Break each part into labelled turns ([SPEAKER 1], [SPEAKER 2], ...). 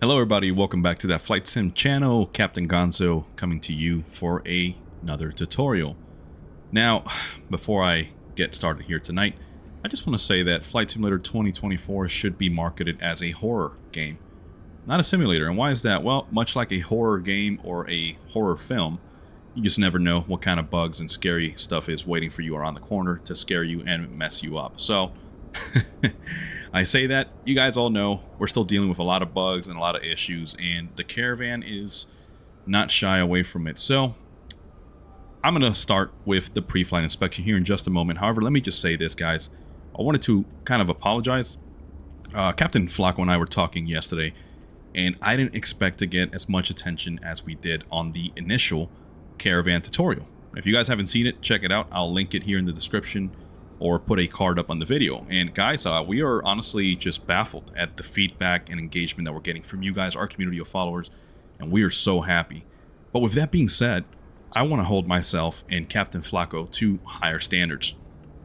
[SPEAKER 1] Hello everybody, welcome back to that Flight Sim channel. Captain Gonzo coming to you for another tutorial. Now, before I get started here tonight, I just want to say that Flight Simulator 2024 should be marketed as a horror game, not a simulator. And why is that? Well, much like a horror game or a horror film, you just never know what kind of bugs and scary stuff is waiting for you around the corner to scare you and mess you up. So I say that, you guys all know we're still dealing with a lot of bugs and a lot of issues, and the Caravan is not shy away from it. So I'm going to start with the pre-flight inspection here in just a moment. However, let me just say this, guys. I wanted to kind of apologize. Captain Flako and I were talking yesterday, and I didn't expect to get as much attention as we did on the initial Caravan tutorial. If you guys haven't seen it, check it out. I'll link it here in the description or put a card up on the video. And guys, we are honestly just baffled at the feedback and engagement that we're getting from you guys, our community of followers, and we are so happy. But with that being said, I want to hold myself and Captain Flako to higher standards.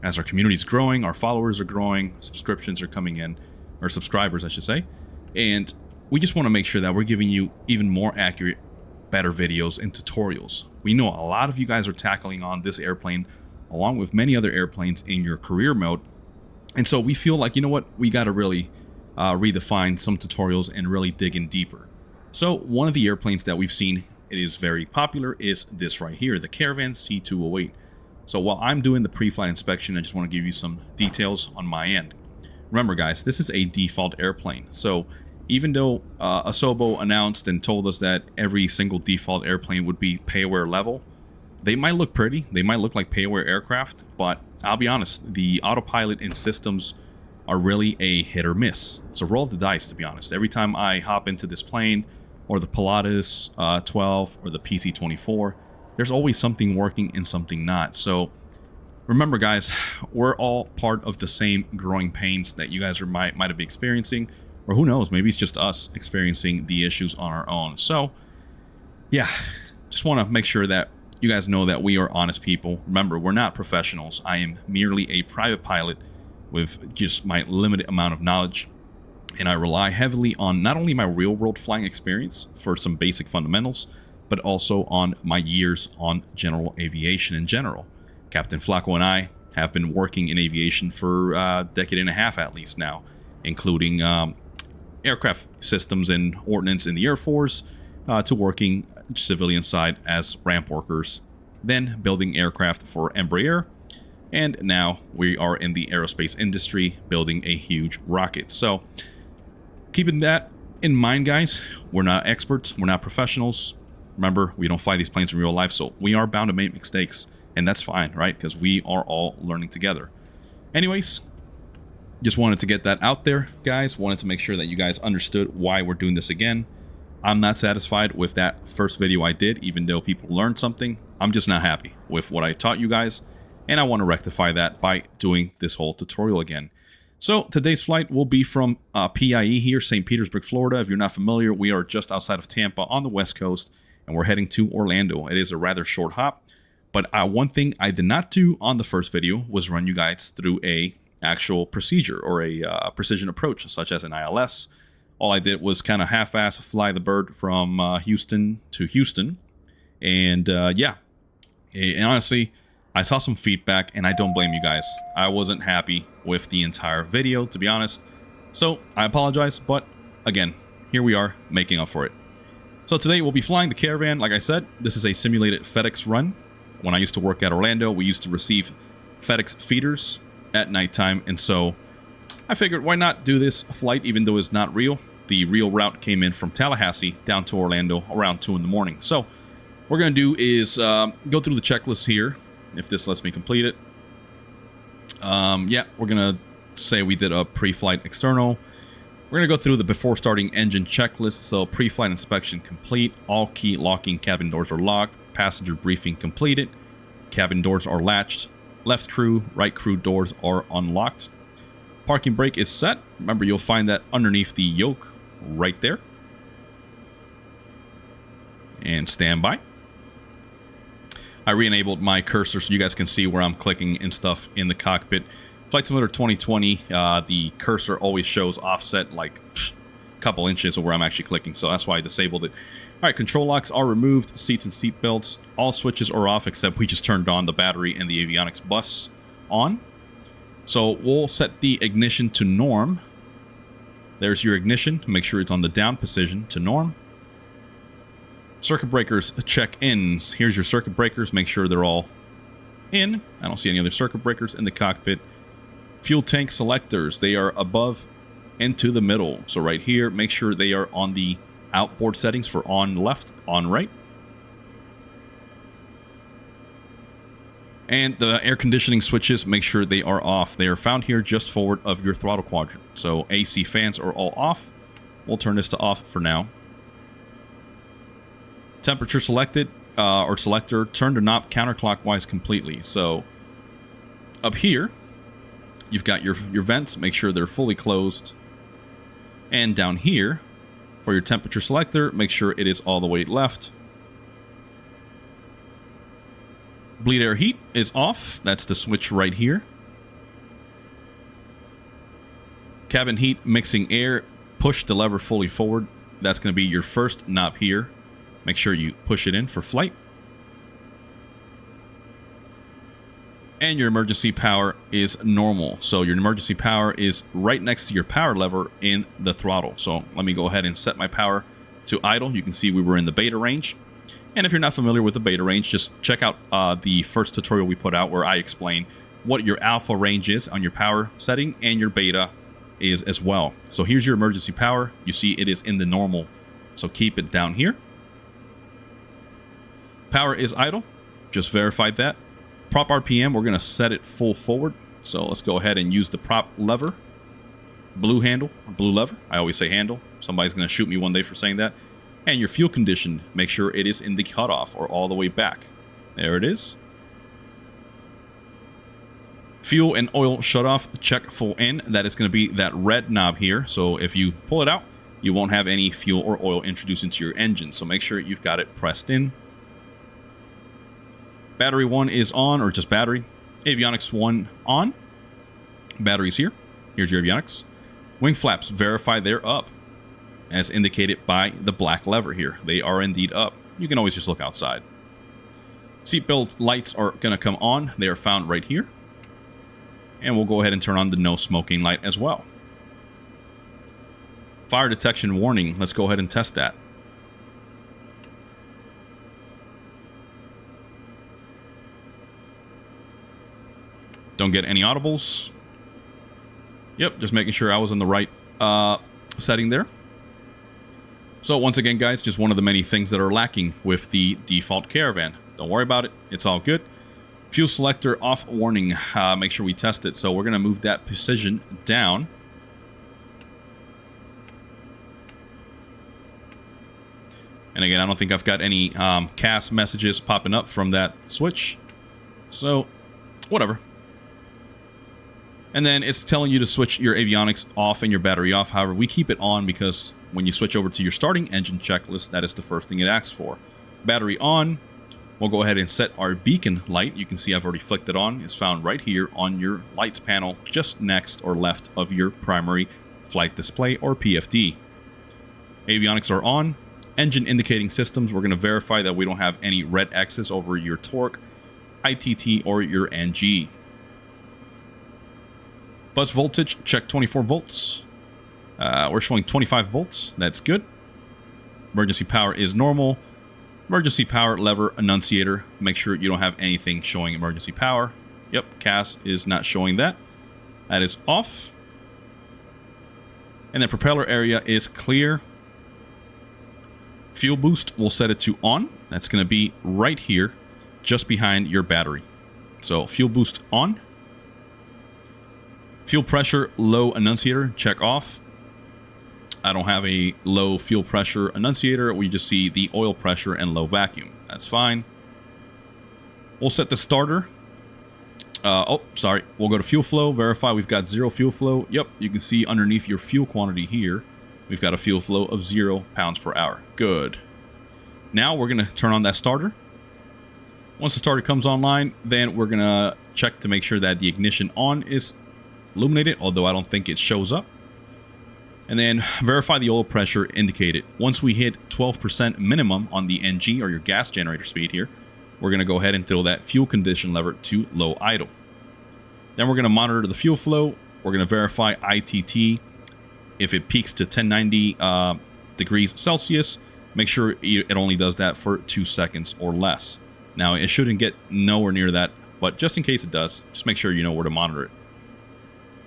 [SPEAKER 1] As our community is growing, our followers are growing, subscriptions are coming in, or subscribers I should say, and we just want to make sure that we're giving you even more accurate, better videos and tutorials. We know a lot of you guys are tackling on this airplane along with many other airplanes in your career mode. And so we feel like, you know what, we got to really redefine some tutorials and really dig in deeper. So one of the airplanes that we've seen, it is very popular, is this right here, the Caravan C208. So while I'm doing the pre-flight inspection, I just want to give you some details on my end. Remember guys, this is a default airplane. So even though Asobo announced and told us that every single default airplane would be pay-aware level, they might look pretty, they might look like pay-aware aircraft, but I'll be honest, the autopilot and systems are really a hit or miss. It's a roll of the dice, to be honest. Every time I hop into this plane, or the Pilatus 12, or the PC-24, there's always something working and something not. So remember guys, we're all part of the same growing pains that you guys might have been experiencing, or who knows, maybe it's just us experiencing the issues on our own. So yeah, just want to make sure that you guys know that we are honest people. Remember, we're not professionals. I am merely a private pilot with just my limited amount of knowledge, and I rely heavily on not only my real-world flying experience for some basic fundamentals, but also on my years on general aviation in general. Captain Flako and I have been working in aviation for a decade and a half at least now, including aircraft systems and ordnance in the Air Force, to working civilian side as ramp workers, then building aircraft for Embraer, and now we are in the aerospace industry building a huge rocket. So keeping that in mind guys, we're not experts, we're not professionals. Remember, we don't fly these planes in real life, so we are bound to make mistakes, and that's fine, right? Because we are all learning together. Anyways, just wanted to get that out there guys, wanted to make sure that you guys understood why we're doing this again. I'm not satisfied with that first video I did, even though people learned something. I'm just not happy with what I taught you guys, and I want to rectify that by doing this whole tutorial again. So today's flight will be from PIE here, St. Petersburg, Florida. If you're not familiar, we are just outside of Tampa on the West Coast, and we're heading to Orlando. It is a rather short hop, but one thing I did not do on the first video was run you guys through a actual procedure or a precision approach, such as an ILS. All I did was kind of half-ass fly the bird from Houston to Houston. And yeah, and honestly, I saw some feedback and I don't blame you guys. I wasn't happy with the entire video, to be honest. So I apologize, but again, here we are making up for it. So today we'll be flying the Caravan. Like I said, this is a simulated FedEx run. When I used to work at Orlando, we used to receive FedEx feeders at nighttime, and so I figured why not do this flight even though it's not real. The real route came in from Tallahassee down to Orlando around 2 in the morning. So what we're going to do is go through the checklist here, if this lets me complete it. Yeah, we're going to say we did a pre-flight external. We're going to go through the before starting engine checklist. So pre-flight inspection complete. All key locking cabin doors are locked. Passenger briefing completed. Cabin doors are latched. Left crew, right crew doors are unlocked. Parking brake is set. Remember, you'll find that underneath the yoke right there. And stand by. I re-enabled my cursor so you guys can see where I'm clicking and stuff in the cockpit. Flight Simulator 2020, the cursor always shows offset like couple inches of where I'm actually clicking, so that's why I disabled it. All right, control locks are removed, seats and seat belts, all switches are off except we just turned on the battery and the avionics bus on. So we'll set the ignition to norm. There's your ignition. Make sure it's on the down position to norm. Circuit breakers check-ins. Here's your circuit breakers. Make sure they're all in. I don't see any other circuit breakers in the cockpit. Fuel tank selectors. They are above and to the middle. So right here, make sure they are on the outboard settings for on left, on right. And the air conditioning switches, make sure they are off. They are found here just forward of your throttle quadrant. So AC fans are all off. We'll turn this to off for now. Temperature selected, or selector, turn the knob counterclockwise completely. So up here, you've got your vents. Make sure they're fully closed. And down here, for your temperature selector, make sure it is all the way left. Bleed air heat is off. That's the switch right here. Cabin heat mixing air. Push the lever fully forward. That's going to be your first knob here. Make sure you push it in for flight. And your emergency power is normal. So your emergency power is right next to your power lever in the throttle. So let me go ahead and set my power to idle. You can see we were in the beta range. And if you're not familiar with the beta range, just check out the first tutorial we put out where I explain what your alpha range is on your power setting and your beta is as well. So here's your emergency power. You see it is in the normal. So keep it down here. Power is idle. Just verified that. Prop RPM, we're going to set it full forward. So let's go ahead and use the prop lever. Blue handle, or blue lever. I always say handle. Somebody's going to shoot me one day for saying that. And your fuel condition, make sure it is in the cutoff or all the way back. There it is. Fuel and oil shutoff, check full in. That is going to be that red knob here. So if you pull it out, you won't have any fuel or oil introduced into your engine. So make sure you've got it pressed in. Battery 1 is on, or just battery. Avionics 1 on. Battery's here. Here's your avionics. Wing flaps, verify they're up, as indicated by the black lever here. They are indeed up. You can always just look outside. Seatbelt lights are going to come on. They are found right here. And we'll go ahead and turn on the no smoking light as well. Fire detection warning. Let's go ahead and test that. Don't get any audibles. Yep, just making sure I was in the right setting there. So once again, guys, just one of the many things that are lacking with the default Caravan. Don't worry about it. It's all good. Fuel selector off warning. Make sure we test it. So we're going to move that precision down. And again, I don't think I've got any CAS messages popping up from that switch. So, whatever. And then it's telling you to switch your avionics off and your battery off. However, we keep it on because when you switch over to your starting engine checklist, that is the first thing it asks for. Battery on. We'll go ahead and set our beacon light. You can see I've already flicked it on. It's found right here on your lights panel, just next or left of your primary flight display or PFD. Avionics are on. Engine indicating systems. We're going to verify that we don't have any red X's over your torque, ITT, or your NG. Bus voltage, check 24 volts. We're showing 25 volts. That's good. Emergency power is normal. Emergency power lever annunciator. Make sure you don't have anything showing emergency power. Yep, CAS is not showing that. That is off. And the propeller area is clear. Fuel boost, we'll set it to on. That's going to be right here, just behind your battery. So fuel boost on. Fuel pressure, low annunciator, check off. I don't have a low fuel pressure annunciator. We just see the oil pressure and low vacuum. That's fine. We'll set the starter. We'll go to fuel flow, verify we've got 0 fuel flow. Yep, you can see underneath your fuel quantity here, we've got a fuel flow of 0 pounds per hour. Good. Now we're going to turn on that starter. Once the starter comes online, then we're going to check to make sure that the ignition on is illuminated, although I don't think it shows up. And then verify the oil pressure indicated. Once we hit 12% minimum on the NG, or your gas generator speed here, we're going to go ahead and throw that fuel condition lever to low idle. Then we're going to monitor the fuel flow. We're going to verify ITT. If it peaks to 1090 degrees Celsius, make sure it only does that for 2 seconds or less. Now, it shouldn't get nowhere near that, but just in case it does, just make sure you know where to monitor it.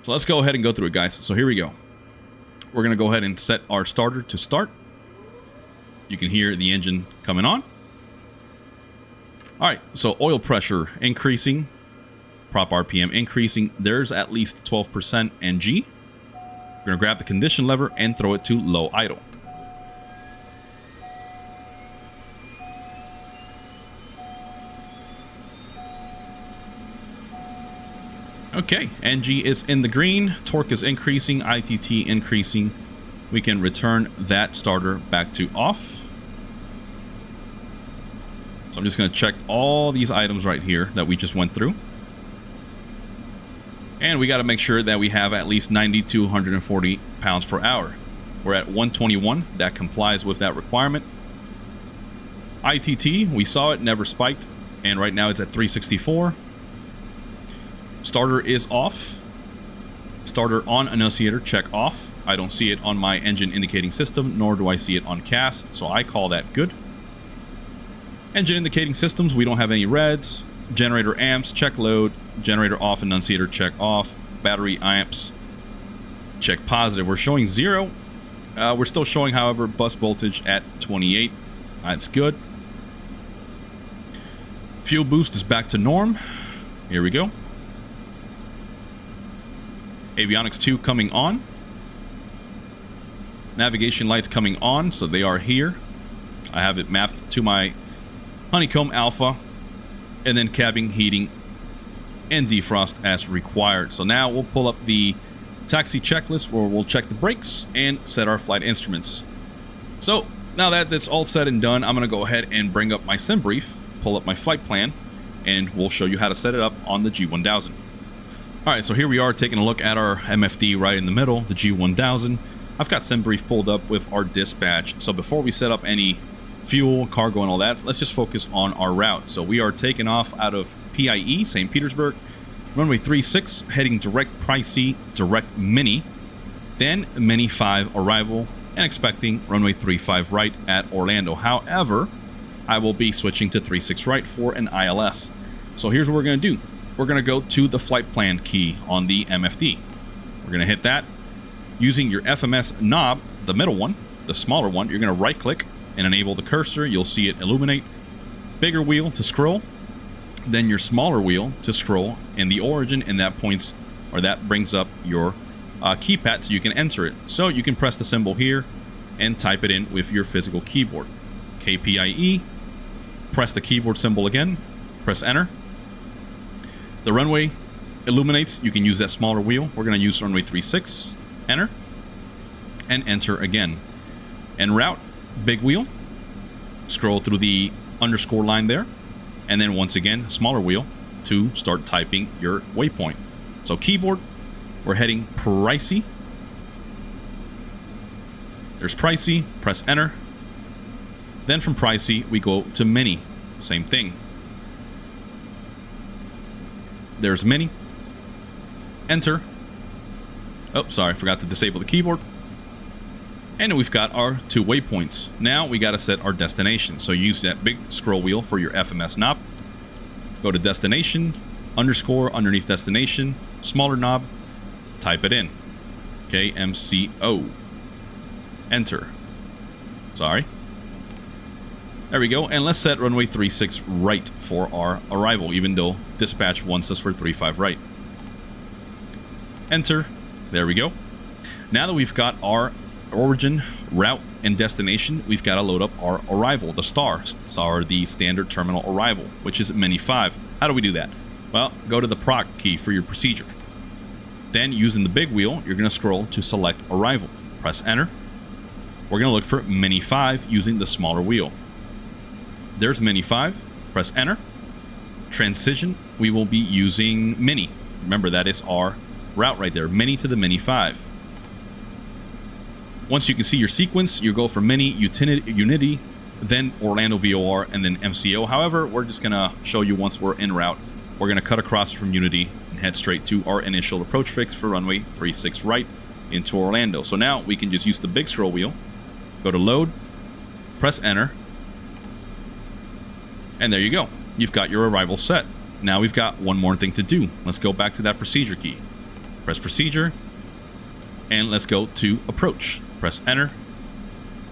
[SPEAKER 1] So let's go ahead and go through it, guys. So here we go. We're going to go ahead and set our starter to start. You can hear the engine coming on. All right, so oil pressure increasing, prop RPM increasing. There's at least 12% NG. We're going to grab the condition lever and throw it to low idle. Okay, NG is in the green, torque is increasing, ITT increasing. We can return that starter back to off. So I'm just going to check all these items right here that we just went through. And we got to make sure that we have at least 90 to 140 pounds per hour. We're at 121, that complies with that requirement. ITT, we saw it, never spiked, and right now it's at 364. Starter is off. Starter on annunciator, check off. I don't see it on my engine indicating system, nor do I see it on CAS, so I call that good. Engine indicating systems, we don't have any reds. Generator amps, check load. Generator off, annunciator, check off. Battery amps, check positive. We're showing 0. We're still showing, however, bus voltage at 28. That's good. Fuel boost is back to norm. Here we go. Avionics 2 coming on. Navigation lights coming on, so they are here. I have it mapped to my Honeycomb Alpha. And then cabin heating and defrost as required. So now we'll pull up the taxi checklist where we'll check the brakes and set our flight instruments. So now that that's all said and done, I'm going to go ahead and bring up my sim brief, pull up my flight plan, and we'll show you how to set it up on the G1000. Alright, so here we are taking a look at our MFD right in the middle, the G1000. I've got SimBrief pulled up with our dispatch. So before we set up any fuel, cargo, and all that, let's just focus on our route. So we are taking off out of KPIE, St. Petersburg, runway 36, heading direct Pricey, direct Mini, then Mini 5 arrival, and expecting runway 35 right at Orlando. However, I will be switching to 36 right for an ILS. So here's what we're going to do. We're going to go to the flight plan key on the MFD. We're going to hit that. Using your FMS knob, the middle one, the smaller one, you're going to right click and enable the cursor. You'll see it illuminate. Bigger wheel to scroll, then your smaller wheel to scroll in the origin, and that points, or that brings up your keypad so you can enter it. So you can press the symbol here and type it in with your physical keyboard. KPIE, press the keyboard symbol again, press enter. The runway illuminates. You can use that smaller wheel. We're going to use runway 36, enter, and enter again. En route, big wheel, scroll through the underscore line there, and then once again, smaller wheel to start typing your waypoint. So keyboard, we're heading Pricey. There's Pricey, press enter. Then from Pricey, we go to Mini, same thing. There's Mini, enter. Oh, sorry, forgot to disable the keyboard. And we've got our 2 waypoints. Now we got to set our destination. So use that big scroll wheel for your FMS knob. Go to destination, underscore underneath destination, smaller knob, type it in. KMCO. Enter. Sorry. There we go. And let's set runway 36 right for our arrival, even though dispatch wants us for 35 right. Enter. There we go. Now that we've got our origin, route, and destination, we've got to load up our arrival, the star, the standard terminal arrival, which is Mini 5. How do we do that? Well, go to the proc key for your procedure. Then, using the big wheel, you're going to scroll to select arrival. Press enter. We're going to look for Mini 5 using the smaller wheel. There's Mini 5. Press enter. Transition, we will be using Mini. Remember, that is our route right there. Mini to the Mini 5. Once you can see your sequence, you go for Mini, Unity, then Orlando VOR, and then MCO. However, we're just going to show you once we're en route. We're going to cut across from Unity and head straight to our initial approach fix for runway 36 right into Orlando. So now we can just use the big scroll wheel, go to load, press enter, and there you go. You've got your arrival set. Now we've got one more thing to do. Let's go back to that procedure key. Press procedure, and let's go to approach. Press enter.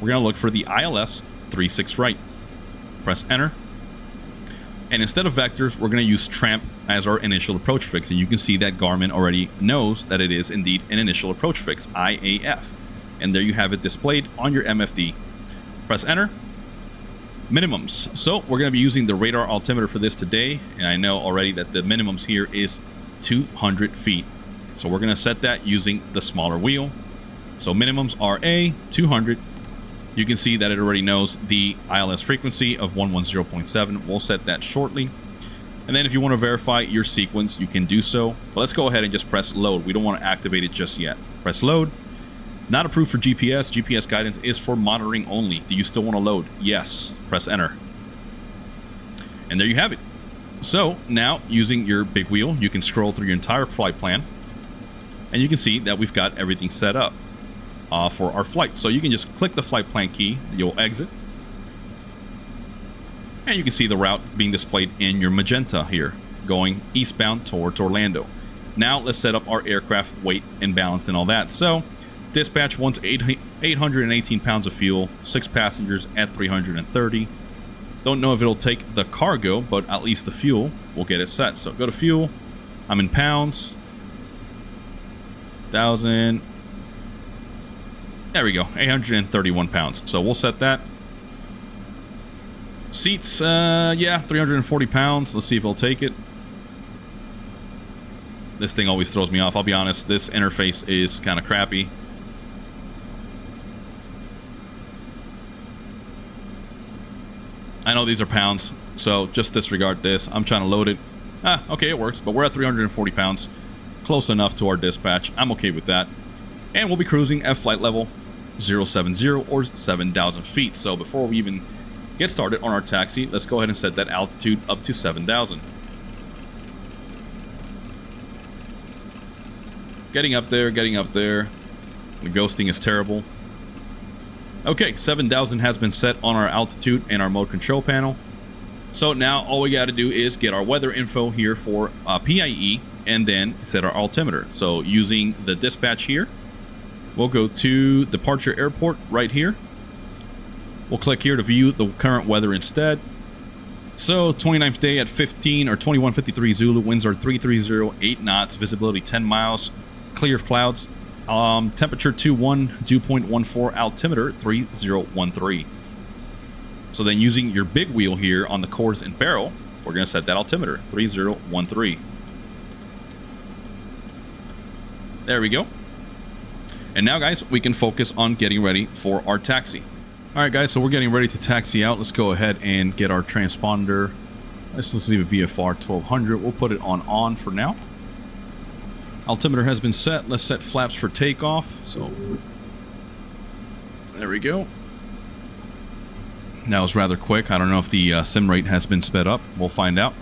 [SPEAKER 1] We're going to look for the ILS 36 right. Press enter. And instead of vectors, we're going to use tramp as our initial approach fix. And you can see that Garmin already knows that it is indeed an initial approach fix, IAF. And there you have it displayed on your MFD. Press enter. Minimums. So we're going to be using the radar altimeter for this today. And I know already that the minimums here is 200 feet. So we're going to set that using the smaller wheel. So minimums are 200. You can see that it already knows the ILS frequency of 110.7. We'll set that shortly. And then if you want to verify your sequence, you can do so. But let's go ahead and just press load. We don't want to activate it just yet. Press load. Not approved for GPS. GPS guidance is for monitoring only. Do you still want to load? Yes. Press enter. And there you have it. So now using your big wheel, you can scroll through your entire flight plan. And you can see that we've got everything set up for our flight. So you can just click the flight plan key, you'll exit, and you can see the route being displayed in your magenta here, going eastbound towards Orlando. Now let's set up our aircraft weight and balance and all that. So dispatch wants 818 pounds of fuel, 6 passengers at 330. Don't know if it'll take the cargo, but at least the fuel will get it set. So go to fuel. I'm in pounds. 1,000. There we go, 831 pounds. So we'll set that. Seats, yeah, 340 pounds. Let's see if it'll take it. This thing always throws me off, I'll be honest. This interface is kind of crappy. I know these are pounds, so just disregard this. I'm trying to load it. Okay, it works, but we're at 340 pounds. Close enough to our dispatch. I'm okay with that. And we'll be cruising at flight level 070 or 7,000 feet. So before we even get started on our taxi, let's go ahead and set that altitude up to 7,000. Getting up there, getting up there. The ghosting is terrible. Okay, 7,000 has been set on our altitude and our mode control panel. So now all we got to do is get our weather info here for PIE and then set our altimeter. So using the dispatch here, we'll go to departure airport right here. We'll click here to view the current weather instead. So 29th day at 21:53 Zulu, winds are 330, 8 knots, visibility 10 miles, clear of clouds, temperature 21, dew point 14, altimeter 3013. So then using your big wheel here on the course and barrel, we're going to set that altimeter 3013. There we go. And now, guys, we can focus on getting ready for our taxi. All right, guys, so we're getting ready to taxi out. Let's go ahead and get our transponder. Let's leave it VFR 1200. We'll put it on for now. Altimeter has been set. Let's set flaps for takeoff. So there we go. That was rather quick. I don't know if the sim rate has been sped up. We'll find out.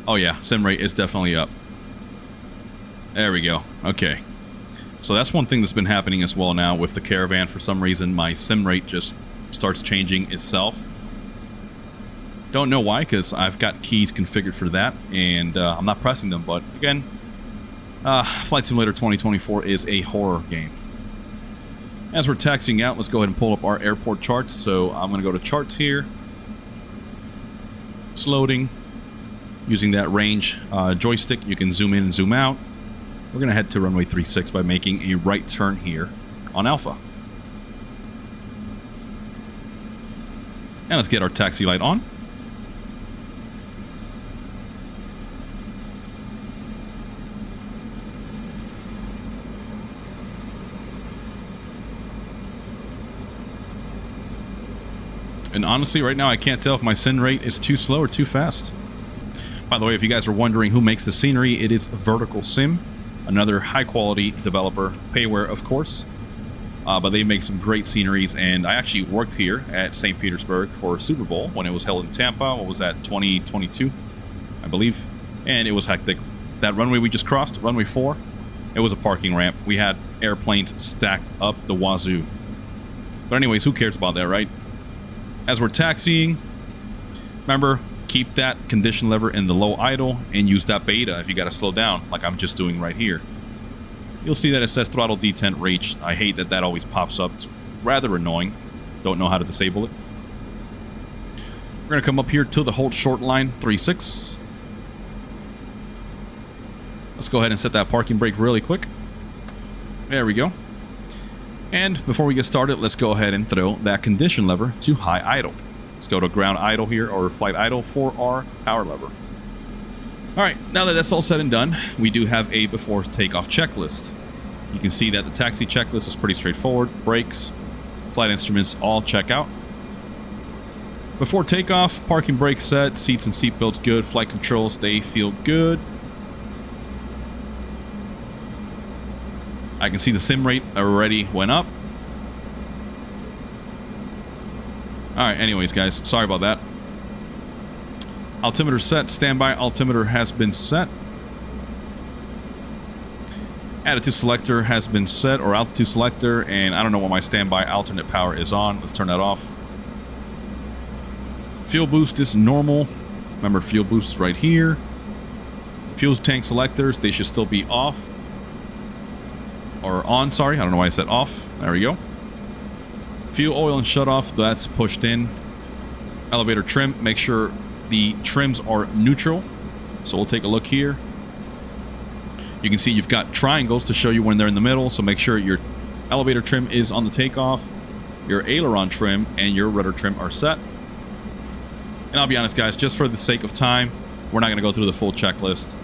[SPEAKER 1] Oh yeah, sim rate is definitely up. There we go. Okay. So that's one thing that's been happening as well now with the Caravan. For some reason, my sim rate just starts changing itself. Don't know why, because I've got keys configured for that, and I'm not pressing them. But again, Flight Simulator 2024 is a horror game. As we're taxiing out, let's go ahead and pull up our airport charts. So I'm going to go to charts here. It's loading. Using that range joystick, you can zoom in and zoom out. We're going to head to runway 36 by making a right turn here on Alpha. And let's get our taxi light on. And honestly, right now, I can't tell if my sim rate is too slow or too fast. By the way, if you guys are wondering who makes the scenery, it is Vertical Sim, another high-quality developer, payware, of course. but they make some great sceneries, and I actually worked here at St. Petersburg for Super Bowl when it was held in Tampa. What was that, 2022, I believe? And it was hectic. That runway we just crossed, runway 4, it was a parking ramp. We had airplanes stacked up the wazoo. But anyways, who cares about that, right? As we're taxiing, remember, keep that condition lever in the low idle and use that beta if you got to slow down, like I'm just doing right here. You'll see that it says throttle detent reached. I hate that that always pops up. It's rather annoying. Don't know how to disable it. We're going to come up here to the hold short line 3-6. Let's go ahead and set that parking brake really quick. There we go. And before we get started, let's go ahead and throw that condition lever to high idle. Let's go to ground idle here, or flight idle for our power lever. Alright, now that that's all said and done, we do have a before takeoff checklist. You can see that the taxi checklist is pretty straightforward. Brakes, flight instruments, all check out. Before takeoff, parking brake set, seats and seat belts good, flight controls, they feel good. I can see the sim rate already went up. Alright, anyways guys, sorry about that. Altimeter set, standby altimeter has been set. Attitude selector has been set, or altitude selector, and I don't know what my standby alternate power is on. Let's turn that off. Fuel boost is normal. Remember, fuel boost is right here. Fuel tank selectors, they should still be off. Or on, sorry. I don't know why I said off. There we go. Fuel oil and shut off, that's pushed in. Elevator trim, make sure the trims are neutral. So we'll take a look here. You can see you've got triangles to show you when they're in the middle, so make sure your elevator trim is on the takeoff, your aileron trim and your rudder trim are set. And I'll be honest guys, just for the sake of time, we're not going to go through the full checklist.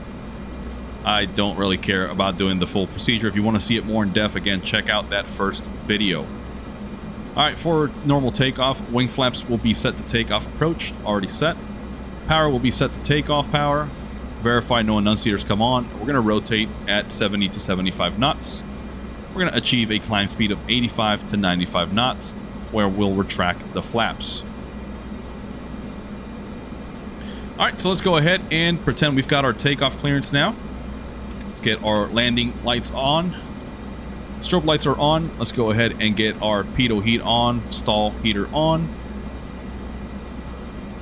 [SPEAKER 1] I don't really care about doing the full procedure. If you want to see it more in depth, again, check out that first video. Alright, for normal takeoff, wing flaps will be set to takeoff approach, already set. Power will be set to takeoff power. Verify no enunciators come on. We're going to rotate at 70 to 75 knots. We're going to achieve a climb speed of 85 to 95 knots, where we'll retract the flaps. Alright, so let's go ahead and pretend we've got our takeoff clearance now. Let's get our landing lights on. Strobe lights are on. Let's go ahead and get our pitot heat on, stall heater on.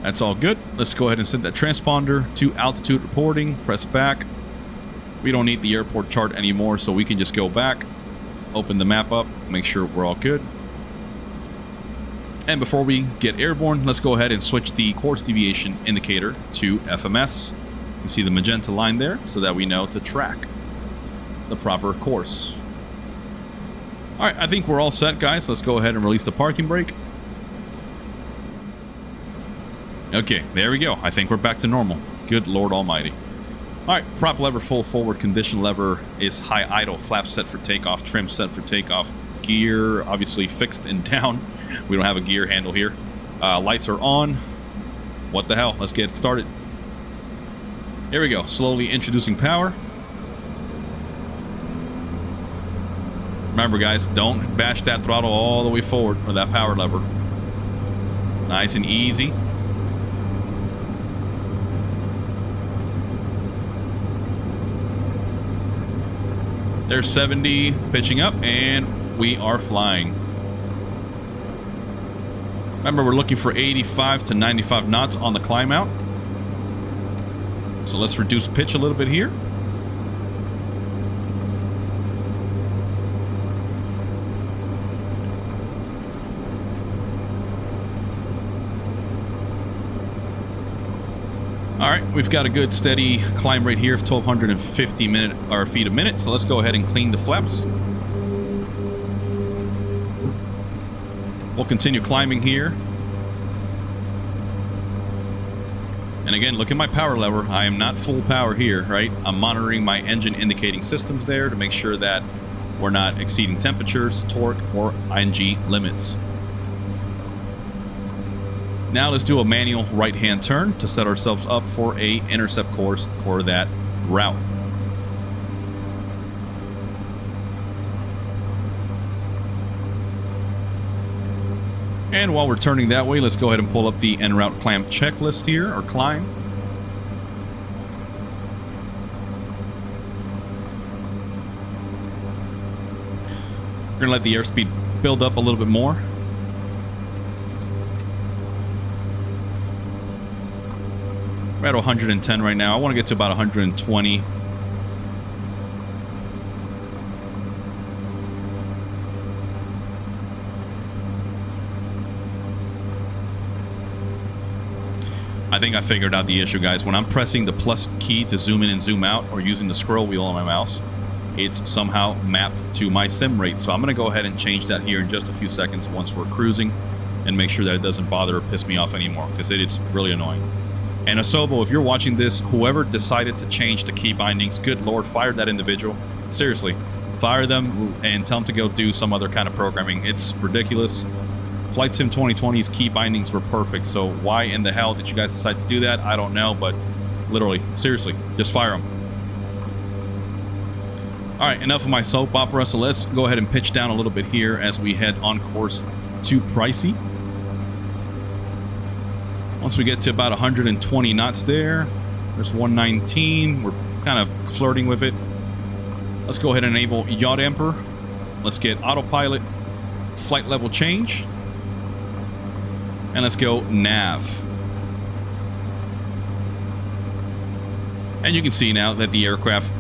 [SPEAKER 1] That's all good. Let's go ahead and set that transponder to altitude reporting. Press back. We don't need the airport chart anymore, so we can just go back, open the map up, make sure we're all good. And before we get airborne, let's go ahead and switch the course deviation indicator to FMS. You see the magenta line there, so that we know to track the proper course. Alright, I think we're all set, guys. Let's go ahead and release the parking brake. Okay, there we go. I think we're back to normal. Good Lord Almighty. Alright, prop lever full forward, condition lever is high idle, flap set for takeoff, trim set for takeoff, gear obviously fixed and down. We don't have a gear handle here. Lights are on. What the hell? Let's get started. Here we go. Slowly introducing power. Remember guys, don't bash that throttle all the way forward, or that power lever. Nice and easy. There's 70, pitching up, and we are flying. Remember, we're looking for 85 to 95 knots on the climb out. So let's reduce pitch a little bit here. Alright, we've got a good steady climb rate here of 1,250 feet a minute, so let's go ahead and clean the flaps. We'll continue climbing here. And again, look at my power lever. I am not full power here, right? I'm monitoring my engine indicating systems there to make sure that we're not exceeding temperatures, torque, or ING limits. Now let's do a manual right-hand turn to set ourselves up for a intercept course for that route. And while we're turning that way, let's go ahead and pull up the en route climb checklist here, or climb. We're gonna let the airspeed build up a little bit more. We're at 110 right now. I want to get to about 120. I think I figured out the issue, guys. When I'm pressing the plus key to zoom in and zoom out, or using the scroll wheel on my mouse, it's somehow mapped to my sim rate. So I'm going to go ahead and change that here in just a few seconds once we're cruising, and make sure that it doesn't bother or piss me off anymore, because it's really annoying. And Asobo, if you're watching this, whoever decided to change the key bindings, good lord, fire that individual. Seriously, fire them and tell them to go do some other kind of programming. It's ridiculous. Flight Sim 2020's key bindings were perfect, so why in the hell did you guys decide to do that? I don't know, but literally, seriously, just fire them. Alright, enough of my soap opera, so let's go ahead and pitch down a little bit here as we head on course to Pricey. Once we get to about 120 knots there's 119. We're kind of flirting with it. Let's go ahead and enable yaw damper. Let's get autopilot, flight level change, and let's go nav. And you can see now that the aircraft,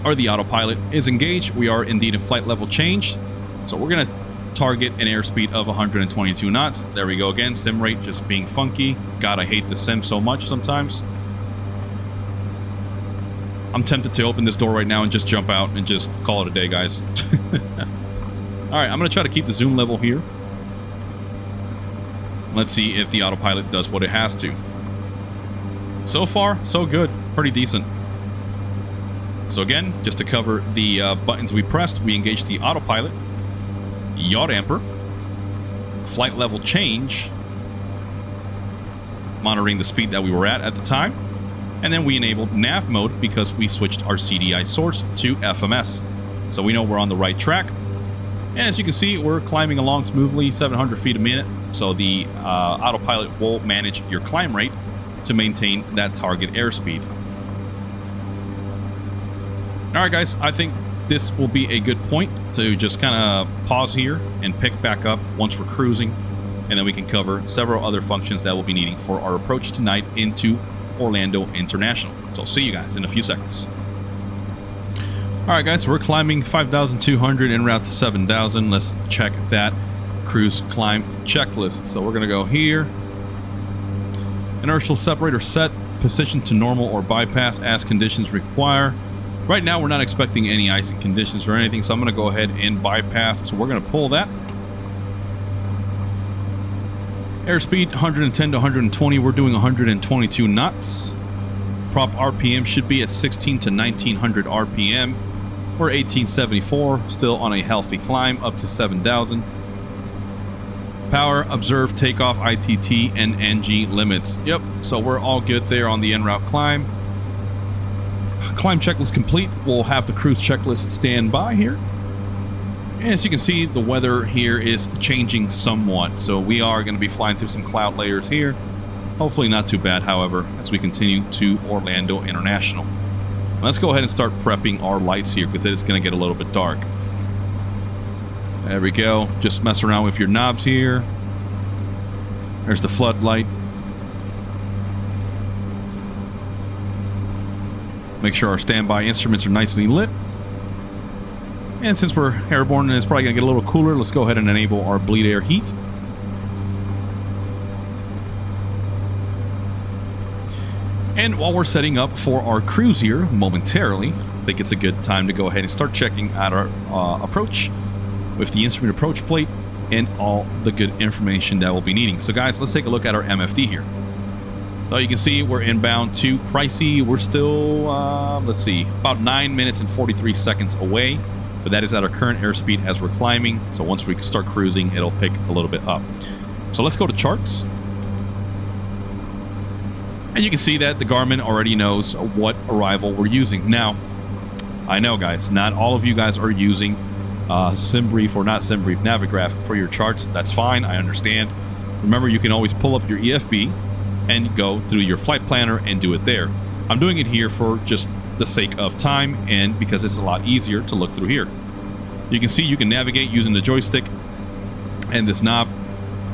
[SPEAKER 1] or the autopilot, is engaged. We are indeed in flight level change. So we're going to target an airspeed of 122 knots. There we go again. Sim rate just being funky. God, I hate the sim so much sometimes. I'm tempted to open this door right now and just jump out and just call it a day, guys. Alright, I'm going to try to keep the zoom level here. Let's see if the autopilot does what it has to. So far, so good. Pretty decent. So again, just to cover the buttons we pressed, we engaged the autopilot, yaw damper, flight level change, monitoring the speed that we were at the time, and then we enabled nav mode because we switched our CDI source to FMS. So we know we're on the right track. And as you can see, we're climbing along smoothly, 700 feet a minute. So the autopilot will manage your climb rate to maintain that target airspeed. Alright guys, I think this will be a good point to just kind of pause here and pick back up once we're cruising, and then we can cover several other functions that we'll be needing for our approach tonight into Orlando International. So I'll see you guys in a few seconds. Alright guys, we're climbing 5,200 en route to 7,000. Let's check that cruise climb checklist. So we're going to go here. Inertial separator set, position to normal or bypass as conditions require. Right now, we're not expecting any icing conditions or anything, so I'm going to go ahead and bypass. So we're going to pull that. Airspeed, 110 to 120. We're doing 122 knots. Prop RPM should be at 16 to 1900 RPM. We're 1874, still on a healthy climb up to 7,000. Power, observe, takeoff, ITT, and NG limits. Yep, so we're all good there on the en route climb. Climb checklist complete. We'll have the cruise checklist stand by here. As you can see, the weather here is changing somewhat, so we are going to be flying through some cloud layers here. Hopefully not too bad, however, as we continue to Orlando International. Let's go ahead and start prepping our lights here, because it's going to get a little bit dark. There we go. Just mess around with your knobs here. There's the floodlight. Make sure our standby instruments are nicely lit. And since we're airborne and it's probably going to get a little cooler, let's go ahead and enable our bleed air heat. And while we're setting up for our cruise here momentarily, I think it's a good time to go ahead and start checking out our approach with the instrument approach plate and all the good information that we'll be needing. So guys, let's take a look at our MFD here. So you can see we're inbound to Pricey. We're still, let's see, about 9 minutes and 43 seconds away. But that is at our current airspeed as we're climbing. So once we start cruising, it'll pick a little bit up. So let's go to charts. And you can see that the Garmin already knows what arrival we're using. Now, I know guys, not all of you guys are using SimBrief or not SimBrief, Navigraph for your charts. That's fine, I understand. Remember, you can always pull up your EFB and go through your flight planner and do it there. I'm doing it here for just the sake of time and because it's a lot easier to look through here. You can see you can navigate using the joystick and this knob.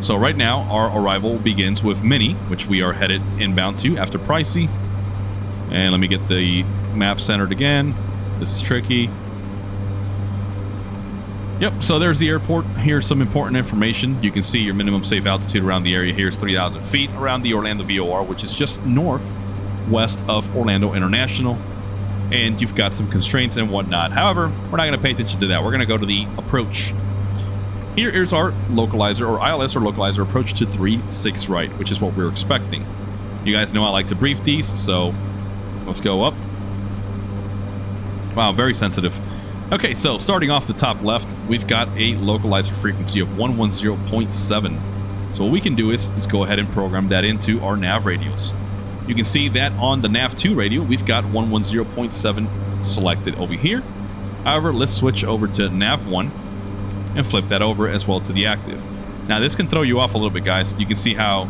[SPEAKER 1] So right now our arrival begins with Mini, which we are headed inbound to after Pricey. And let me get the map centered again. This is tricky. Yep, so there's the airport. Here's some important information. You can see your minimum safe altitude around the area here is 3,000 feet around the Orlando VOR, which is just northwest of Orlando International. And you've got some constraints and whatnot. However, we're not going to pay attention to that. We're going to go to the approach. Here is our localizer, or ILS or localizer approach to 3-6 right, which is what we're expecting. You guys know I like to brief these, so let's go up. Wow, very sensitive. Okay, so starting off the top left, we've got a localizer frequency of 110.7. So what we can do is go ahead and program that into our nav radios. You can see that on the nav2 radio, we've got 110.7 selected over here. However, let's switch over to nav1 and flip that over as well to the active. Now, this can throw you off a little bit, guys. You can see how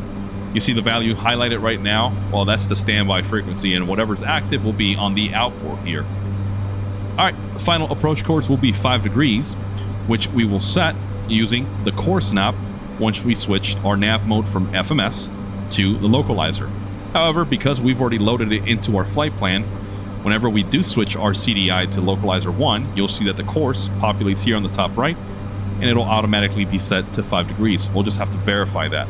[SPEAKER 1] you see the value highlighted right now. Well, that's the standby frequency, and whatever's active will be on the outboard here. All right, final approach course will be 5 degrees, which we will set using the course knob once we switch our nav mode from FMS to the localizer. However, because we've already loaded it into our flight plan, whenever we do switch our CDI to localizer 1, you'll see that the course populates here on the top right, and it'll automatically be set to 5 degrees. We'll just have to verify that.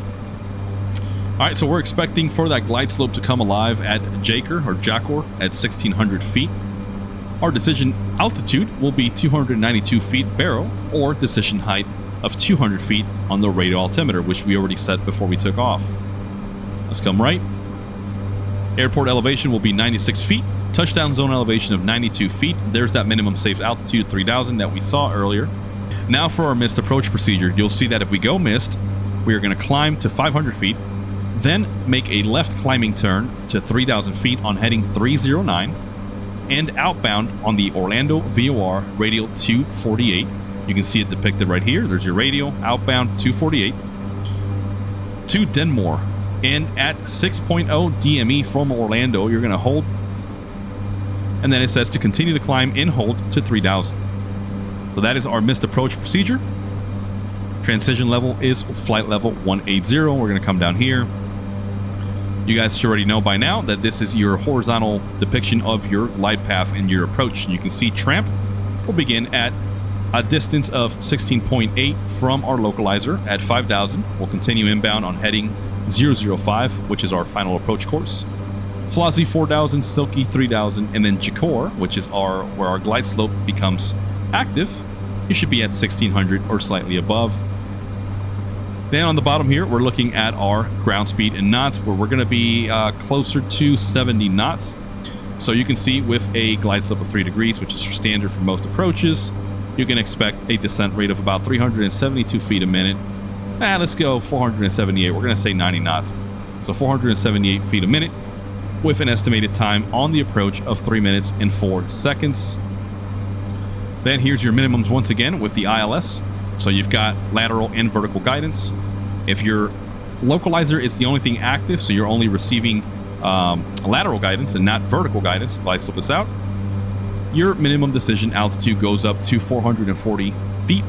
[SPEAKER 1] All right, so we're expecting for that glide slope to come alive at Jacor at 1,600 feet. Our decision altitude will be 292 feet barrel, or decision height of 200 feet on the radio altimeter, which we already set before we took off. Let's come right. Airport elevation will be 96 feet. Touchdown zone elevation of 92 feet. There's that minimum safe altitude 3,000 that we saw earlier. Now for our missed approach procedure, you'll see that if we go missed, we are going to climb to 500 feet, then make a left climbing turn to 3,000 feet on heading 309, and outbound on the Orlando VOR radial 248. You can see it depicted right here. There's your radial, outbound 248 to Denmore. And at 6.0 DME from Orlando, you're going to hold. And then it says to continue the climb and hold to 3,000. So that is our missed approach procedure. Transition level is flight level 180. We're going to come down here. You guys should already know by now that this is your horizontal depiction of your glide path and your approach. You can see Tramp will begin at a distance of 16.8 from our localizer at 5,000. We'll continue inbound on heading 005, which is our final approach course. Flozzy 4,000, Silky 3,000, and then Jacor, which is where our glide slope becomes active. You should be at 1,600 or slightly above. Then on the bottom here, we're looking at our ground speed in knots, where we're going to be closer to 70 knots. So you can see with a glide slope of 3 degrees, which is standard for most approaches, you can expect a descent rate of about 372 feet a minute. Let's go 478. We're going to say 90 knots. So 478 feet a minute with an estimated time on the approach of 3 minutes and 4 seconds. Then here's your minimums once again with the ILS. So you've got lateral and vertical guidance. If your localizer is the only thing active, so you're only receiving lateral guidance and not vertical guidance, glide slope is out, your minimum decision altitude goes up to 440 feet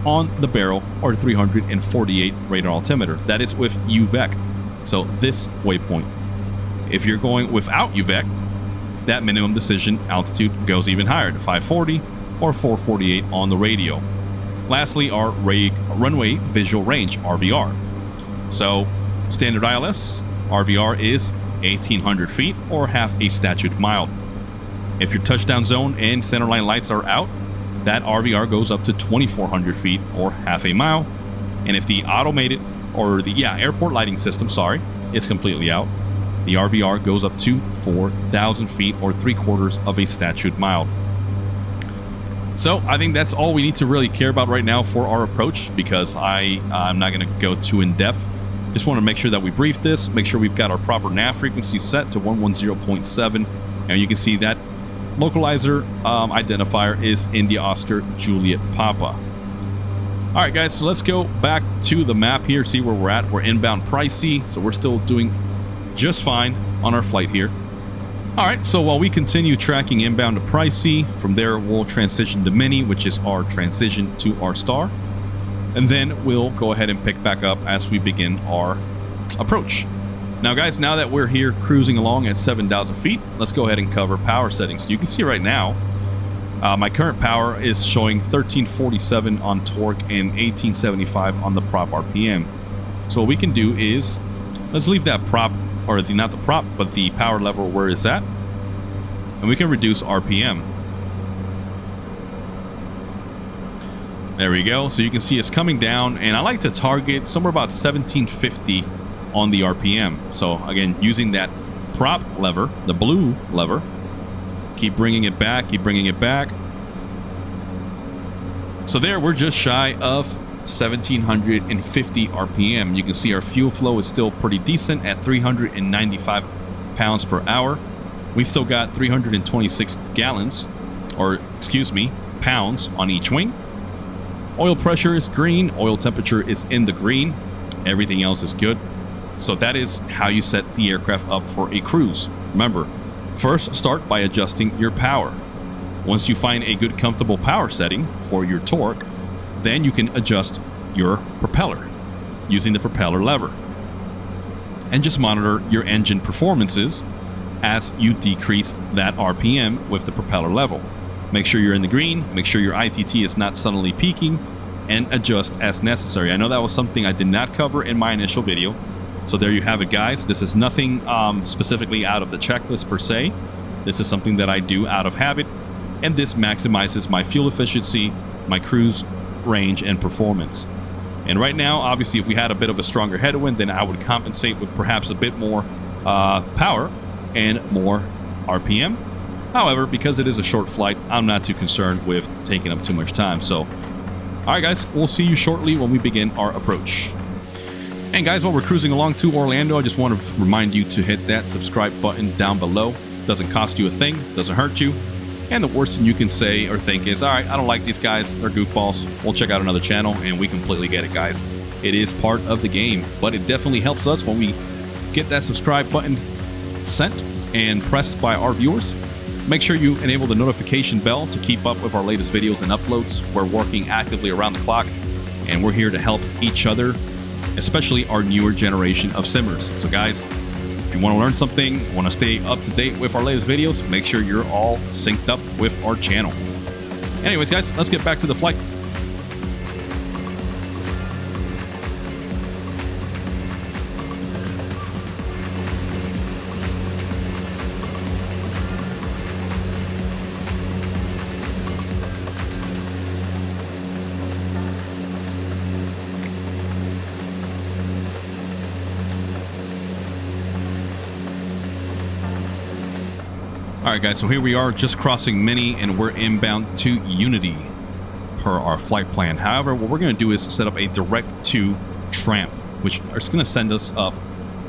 [SPEAKER 1] on the barrel, or 348 radar altimeter. That is with UVEC, so this waypoint. If you're going without UVEC, that minimum decision altitude goes even higher to 540 or 448 on the radio. Lastly, our runway visual range, RVR. So standard ILS, RVR is 1,800 feet or half a statute mile. If your touchdown zone and centerline lights are out, that RVR goes up to 2,400 feet or half a mile. And if the automated, or the airport lighting system, is completely out, the RVR goes up to 4,000 feet or 3/4 of a statute mile. So I think that's all we need to really care about right now for our approach, because I'm not going to go too in depth. Just want to make sure that we brief this, make sure we've got our proper nav frequency set to 110.7, and you can see that localizer identifier is India Oscar Juliet Papa. All right, guys, so let's go back to the map here, see where we're at. We're inbound Pricey, so we're still doing just fine on our flight here. All right, so while we continue tracking inbound to Pricey, from there we'll transition to Mini, which is our transition to our star. And then we'll go ahead and pick back up as we begin our approach. Now, guys, now that we're here cruising along at 7,000 feet, let's go ahead and cover power settings. You can see right now, my current power is showing 1347 on torque and 1875 on the prop RPM. So what we can do is, let's leave that prop, or not the prop, but the power lever where it's at, and we can reduce RPM. There we go. So you can see it's coming down, and I like to target somewhere about 1750 on the RPM. So again, using that prop lever, the blue lever, keep bringing it back, keep bringing it back. So there, we're just shy of 1750 RPM. You can see our fuel flow is still pretty decent at 395 pounds per hour. We still got 326 gallons, or excuse me, pounds on each wing. Oil pressure is green, oil temperature is in the green, everything else is good. So that is how you set the aircraft up for a cruise. Remember, first start by adjusting your power. Once you find a good comfortable power setting for your torque, then you can adjust your propeller using the propeller lever. And just monitor your engine performances as you decrease that RPM with the propeller level. Make sure you're in the green, make sure your ITT is not suddenly peaking, and adjust as necessary. I know that was something I did not cover in my initial video. So there you have it, guys. This is nothing specifically out of the checklist per se. This is something that I do out of habit, and this maximizes my fuel efficiency, my cruise range, and performance. And right now, obviously, if we had a bit of a stronger headwind, then I would compensate with perhaps a bit more power and more RPM. However, because it is a short flight, I'm not too concerned with taking up too much time. So, all right, guys, we'll see you shortly when we begin our approach. And guys, while we're cruising along to Orlando, I just want to remind you to hit that subscribe button down below. Doesn't cost you a thing, doesn't hurt you. And the worst thing you can say or think is, all right, I don't like these guys, they're goofballs. We'll check out another channel, and we completely get it, guys. It is part of the game, but it definitely helps us when we get that subscribe button sent and pressed by our viewers. Make sure you enable the notification bell to keep up with our latest videos and uploads. We're working actively around the clock, and we're here to help each other, especially our newer generation of simmers. So guys, if you want to learn something, want to stay up to date with our latest videos, make sure you're all synced up with our channel. Anyways, guys, let's get back to the flight. Alright guys, so here we are just crossing Mini, and we're inbound to Unity per our flight plan. However, what we're going to do is set up a direct to tramp, which is going to send us up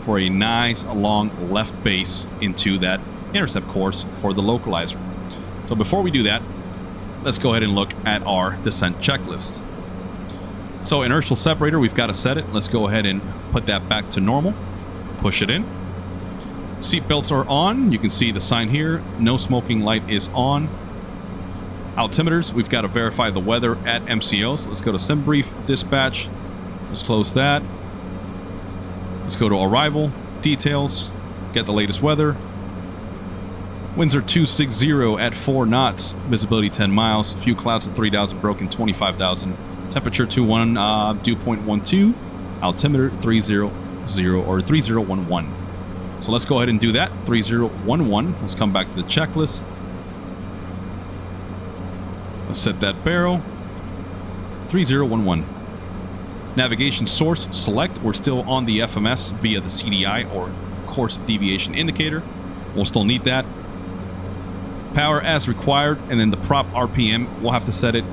[SPEAKER 1] for a nice long left base into that intercept course for the localizer. So before we do that, let's go ahead and look at our descent checklist. So inertial separator, we've got to set it. Let's go ahead and put that back to normal. Push it in. Seat belts are on. You can see the sign here. No smoking light is on. Altimeters, we've got to verify the weather at MCO. So let's go to SimBrief, dispatch. Let's close that. Let's go to arrival, details, get the latest weather. Winds are 260 at 4 knots. Visibility 10 miles. A few clouds at 3,000, broken 25,000. Temperature 21, dew point 12. Altimeter 300 or 3011. So let's go ahead and do that. 3011. Let's come back to the checklist. Let's set that barrel. 3011. Navigation source select. We're still on the FMS via the CDI, or course deviation indicator. We'll still need that. Power as required, and then the prop RPM, we'll have to set it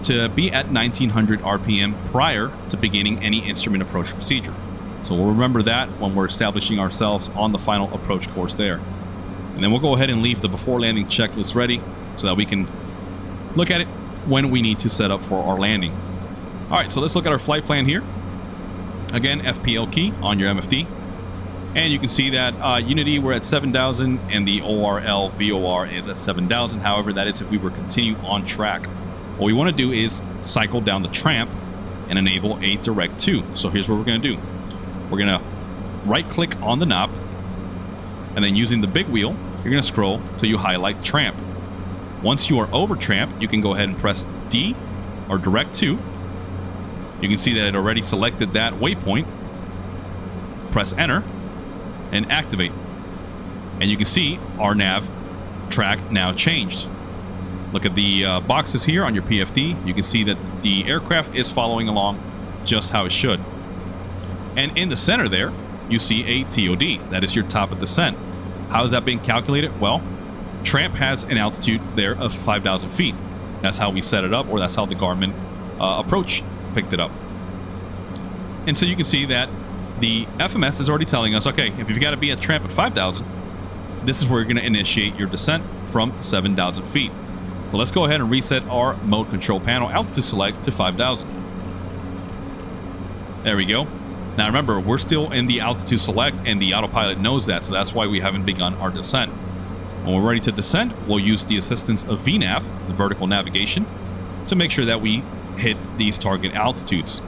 [SPEAKER 1] to be at 1900 RPM prior to beginning any instrument approach procedure. So we'll remember that when we're establishing ourselves on the final approach course there. And then we'll go ahead and leave the before landing checklist ready so that we can look at it when we need to set up for our landing. All right, so let's look at our flight plan here. Again, FPL key on your MFD. And you can see that Unity, we're at 7,000, and the ORL VOR is at 7,000. However, that is if we were continue on track. What we want to do is cycle down the tramp and enable a direct to. So here's what we're going to do. We're going to right-click on the knob, and then using the big wheel, you're going to scroll till you highlight tramp. Once you are over tramp, you can go ahead and press D or direct to. You can see that it already selected that waypoint. Press enter and activate. And you can see our nav track now changed. Look at the boxes here on your PFD. You can see that the aircraft is following along just how it should. And in the center there, you see a TOD. That is your top of descent. How is that being calculated? Well, tramp has an altitude there of 5,000 feet. That's how we set it up, or that's how the Garmin approach picked it up. And so you can see that the FMS is already telling us, okay, if you've got to be at tramp at 5,000, this is where you're going to initiate your descent from 7,000 feet. So let's go ahead and reset our mode control panel altitude select to 5,000. There we go. Now remember, we're still in the altitude select and the autopilot knows that, so that's why we haven't begun our descent. When we're ready to descend, we'll use the assistance of VNAV, the vertical navigation, to make sure that we hit these target altitudes.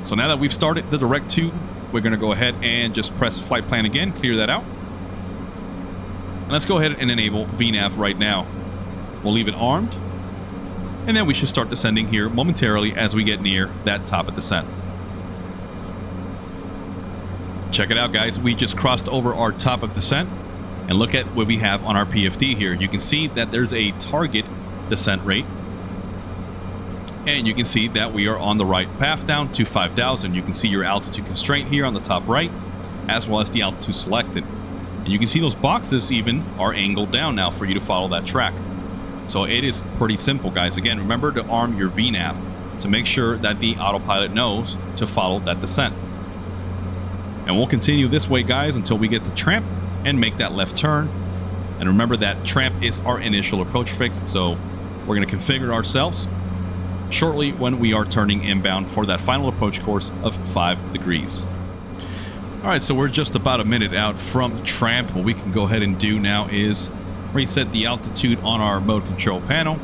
[SPEAKER 1] So now that we've started the direct to, we're going to go ahead and just press flight plan again, clear that out. And let's go ahead and enable VNAV right now. We'll leave it armed, and then we should start descending here momentarily as we get near that top of descent. Check it out, guys. We just crossed over our top of descent, and look at what we have on our PFD here. You can see that there's a target descent rate, and you can see that we are on the right path down to 5,000. You can see your altitude constraint here on the top right, as well as the altitude selected. And you can see those boxes even are angled down now for you to follow that track. So it is pretty simple, guys. Again, remember to arm your VNAV to make sure that the autopilot knows to follow that descent. And we'll continue this way, guys, until we get to tramp and make that left turn. And remember that tramp is our initial approach fix, so we're going to configure ourselves shortly when we are turning inbound for that final approach course of 5 degrees. All right, so we're just about a minute out from tramp. What we can go ahead and do now is reset the altitude on our mode control panel.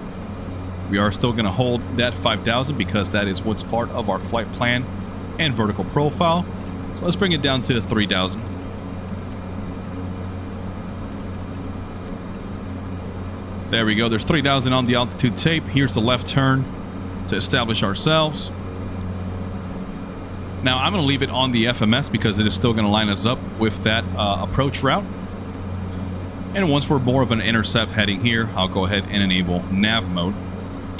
[SPEAKER 1] We are still going to hold that 5,000 because that is what's part of our flight plan and vertical profile. So let's bring it down to 3,000. There we go. There's 3,000 on the altitude tape. Here's the left turn to establish ourselves. Now I'm going to leave it on the FMS because it is still going to line us up with that approach route. And once we're more of an intercept heading here, I'll go ahead and enable nav mode,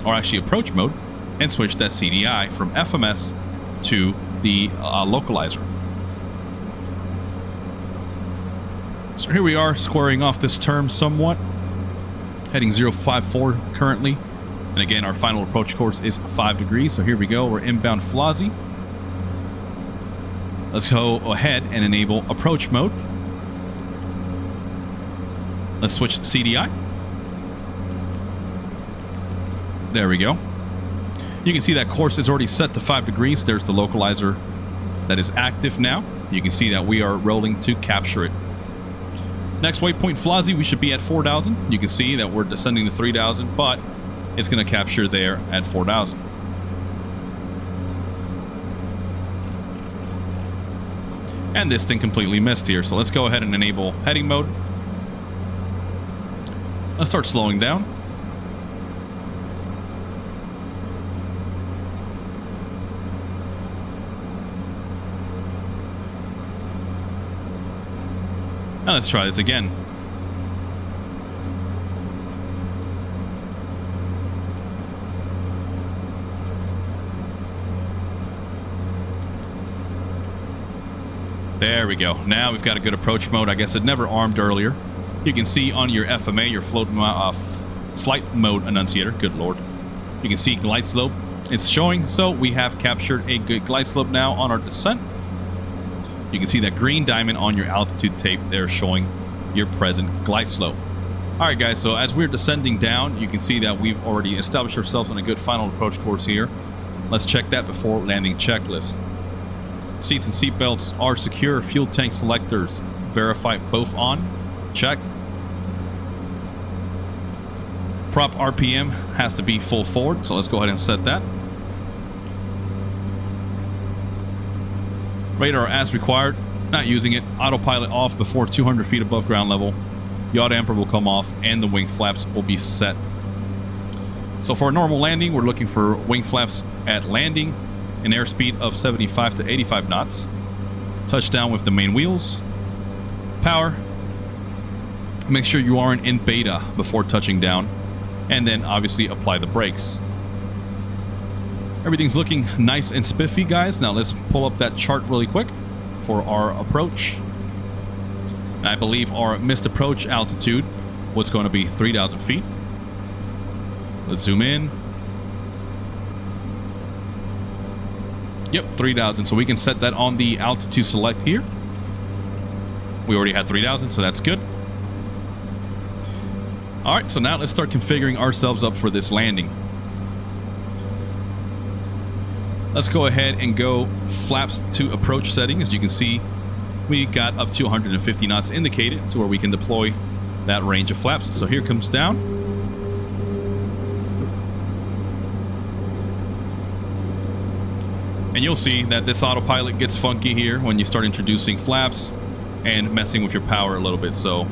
[SPEAKER 1] or actually approach mode, and switch that CDI from FMS to the localizer. So here we are, squaring off this term somewhat, heading 054 currently. And again, our final approach course is 5 degrees. So here we go, we're inbound Flazzi. Let's go ahead and enable approach mode. Let's switch CDI. There we go. You can see that course is already set to 5 degrees. There's the localizer that is active now. You can see that we are rolling to capture it. Next waypoint Flazzi, we should be at 4,000. You can see that we're descending to 3,000, but it's going to capture there at 4,000. And this thing completely missed here, so let's go ahead and enable heading mode. Let's start slowing down. Now let's try this again. There we go. Now we've got a good approach mode. I guess it never armed earlier. You can see on your FMA, your flight mode annunciator. Good lord. You can see glide slope. It's showing, so we have captured a good glide slope now on our descent. You can see that green diamond on your altitude tape there showing your present glide slope. All right, guys, so as we're descending down, you can see that we've already established ourselves on a good final approach course here. Let's check that before landing checklist. Seats and seat belts are secure. Fuel tank selectors verified, both on. Checked. Prop RPM has to be full forward, so let's go ahead and set that. Radar as required, not using it. Autopilot off before 200 feet above ground level. Yaw damper will come off and the wing flaps will be set. So for a normal landing, we're looking for wing flaps at landing, an airspeed of 75 to 85 knots. Touchdown with the main wheels. Power. Make sure you aren't in beta before touching down. And then obviously apply the brakes. Everything's looking nice and spiffy, guys. Now let's pull up that chart really quick for our approach. I believe our missed approach altitude was going to be 3,000 feet. Let's zoom in. Yep, 3,000. So we can set that on the altitude select here. We already had 3,000, so that's good. All right, so now let's start configuring ourselves up for this landing. Let's go ahead and go flaps to approach setting. As you can see, we got up to 150 knots indicated to where we can deploy that range of flaps. So here comes down. And you'll see that this autopilot gets funky here when you start introducing flaps and messing with your power a little bit. So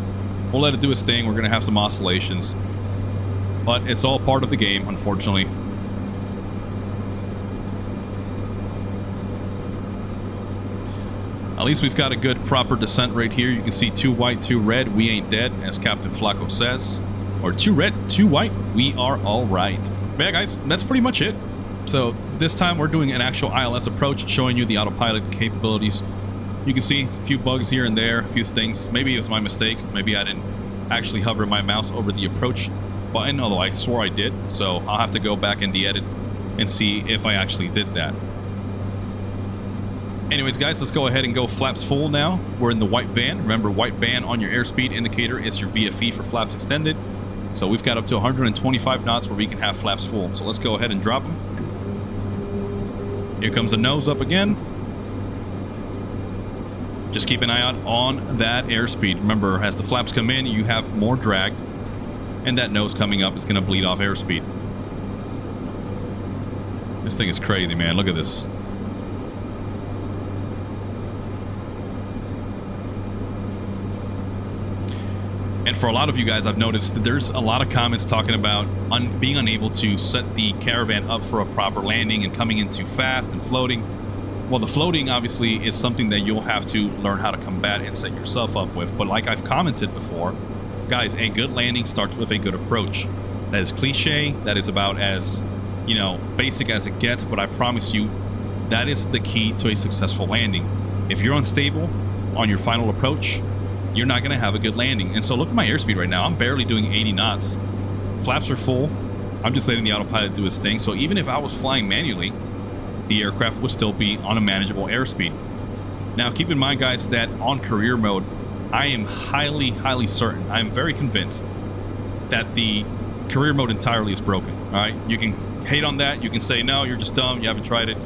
[SPEAKER 1] we'll let it do its thing. We're going to have some oscillations, but it's all part of the game, unfortunately. At least we've got a good proper descent right here. You can see 2 white, 2 red. We ain't dead, as Captain Flako says. Or 2 red, 2 white. We are all right. But yeah, guys, that's pretty much it. So this time we're doing an actual ILS approach, showing you the autopilot capabilities. You can see a few bugs here and there, a few things. Maybe it was my mistake. Maybe I didn't actually hover my mouse over the approach button, although I swore I did. So I'll have to go back in the edit and see if I actually did that. Anyways, guys, let's go ahead and go flaps full now. We're in the white band. Remember, white band on your airspeed indicator is your VFE for flaps extended. So we've got up to 125 knots where we can have flaps full. So let's go ahead and drop them. Here comes the nose up again. Just keep an eye out on that airspeed. Remember, as the flaps come in, you have more drag, and that nose coming up is going to bleed off airspeed. This thing is crazy, man. Look at this. And for a lot of you guys, I've noticed that there's a lot of comments talking about being unable to set the Caravan up for a proper landing and coming in too fast and floating. Well, the floating obviously is something that you'll have to learn how to combat and set yourself up with. But like I've commented before, guys, a good landing starts with a good approach. That is cliche. That is about as, you know, basic as it gets. But I promise you, that is the key to a successful landing. If you're unstable on your final approach, you're not going to have a good landing. And so look at my airspeed right now. I'm barely doing 80 knots. Flaps are full. I'm just letting the autopilot do its thing. So even if I was flying manually, the aircraft would still be on a manageable airspeed. Now, keep in mind, guys, that on career mode, I am highly, highly certain, I am very convinced that the career mode entirely is broken. All right, you can hate on that. You can say, no, you're just dumb. You haven't tried it.